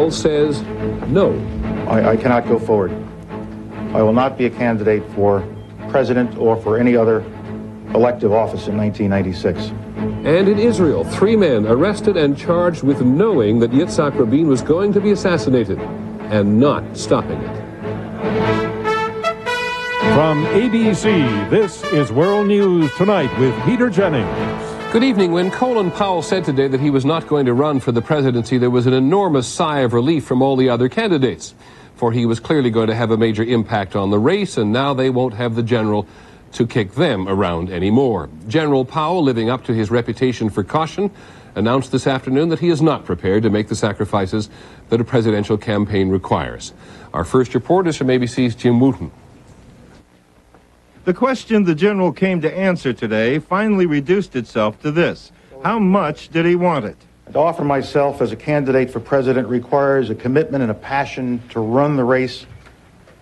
Powell says no. I cannot go forward. I will not be a candidate for president or for any other elective office in 1996. And in Israel, 3 men arrested and charged with knowing that Yitzhak Rabin was going to be assassinated and not stopping it. From ABC, this is World News Tonight with Peter Jennings. Good evening. When Colin Powell said today that he was not going to run for the presidency, there was an enormous sigh of relief from all the other candidates, for he was clearly going to have a major impact on the race, and now they won't have the general to kick them around anymore. General Powell, living up to his reputation for caution, announced this afternoon that he is not prepared to make the sacrifices that a presidential campaign requires. Our first report is from ABC's Jim Wooten. The question the general came to answer today finally reduced itself to this: how much did he want it? To offer myself as a candidate for president requires a commitment and a passion to run the race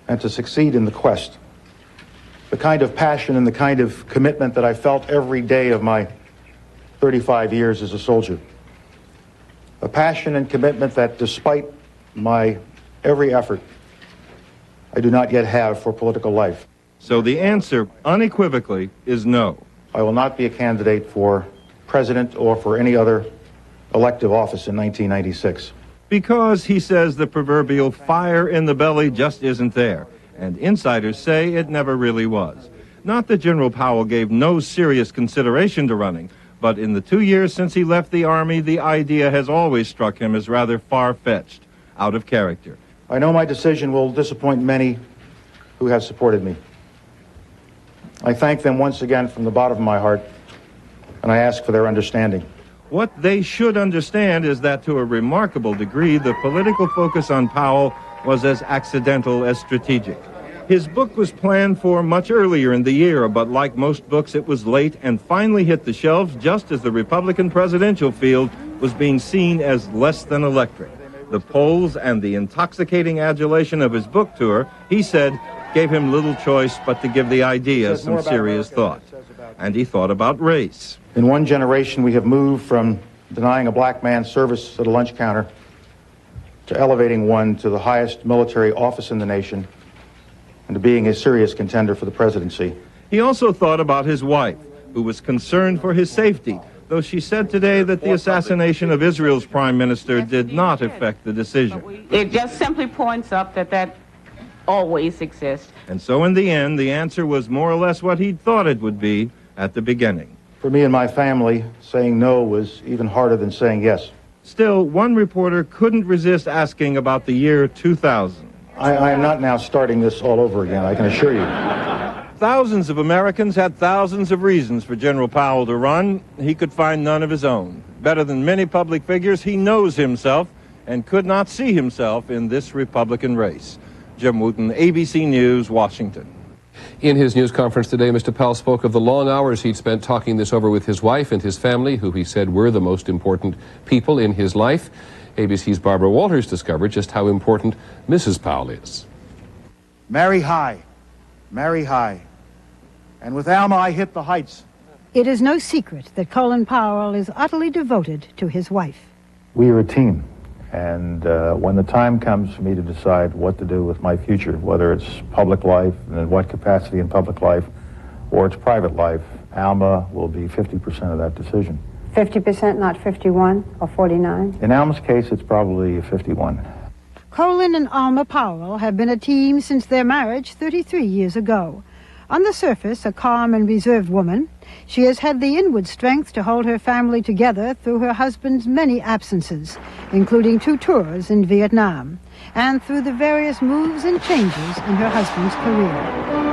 and to succeed in the quest. The kind of passion and the kind of commitment that I felt every day of my 35 years as a soldier. A passion and commitment that, despite my every effort, I do not yet have for political life. So the answer, unequivocally, is no. I will not be a candidate for president or for any other elective office in 1996. Because, he says, the proverbial fire in the belly just isn't there. And insiders say it never really was. Not that General Powell gave no serious consideration to running, but in the 2 years since he left the Army, the idea has always struck him as rather far-fetched, out of character. I know my decision will disappoint many who have supported me. I thank them once again from the bottom of my heart, and I ask for their understanding. What they should understand is that to a remarkable degree, the political focus on Powell was as accidental as strategic. His book was planned for much earlier in the year, but like most books, it was late and finally hit the shelves just as the Republican presidential field was being seen as less than electric. The polls and the intoxicating adulation of his book tour, he said, gave him little choice but to give the idea some serious thought. And he thought about race. In one generation, we have moved from denying a black man service at a lunch counter to elevating one to the highest military office in the nation and to being a serious contender for the presidency. He also thought about his wife, who was concerned for his safety, though she said today that the assassination of Israel's prime minister did not affect the decision. It just simply points up that always exists. And so in the end, the answer was more or less what he'd thought it would be at the beginning. For me and my family, saying no was even harder than saying yes. Still, one reporter couldn't resist asking about the year 2000. I am not now starting this all over again, I can assure you. Thousands of Americans had thousands of reasons for General Powell to run. He could find none of his own. Better than many public figures, he knows himself and could not see himself in this Republican race. Jim Wooten, ABC News, Washington. In his news conference today, Mr. Powell spoke of the long hours he'd spent talking this over with his wife and his family, who he said were the most important people in his life. ABC's Barbara Walters discovered just how important Mrs. Powell is. Marry high, marry high. And with Alma, I hit the heights. It is no secret that Colin Powell is utterly devoted to his wife. We are a team. And when the time comes for me to decide what to do with my future, whether it's public life and in what capacity in public life, or it's private life, Alma will be 50% of that decision. 50%, not 51 or 49? In Alma's case, it's probably 51. Colin and Alma Powell have been a team since their marriage 33 years ago. On the surface, a calm and reserved woman, she has had the inward strength to hold her family together through her husband's many absences, including 2 tours in Vietnam, and through the various moves and changes in her husband's career.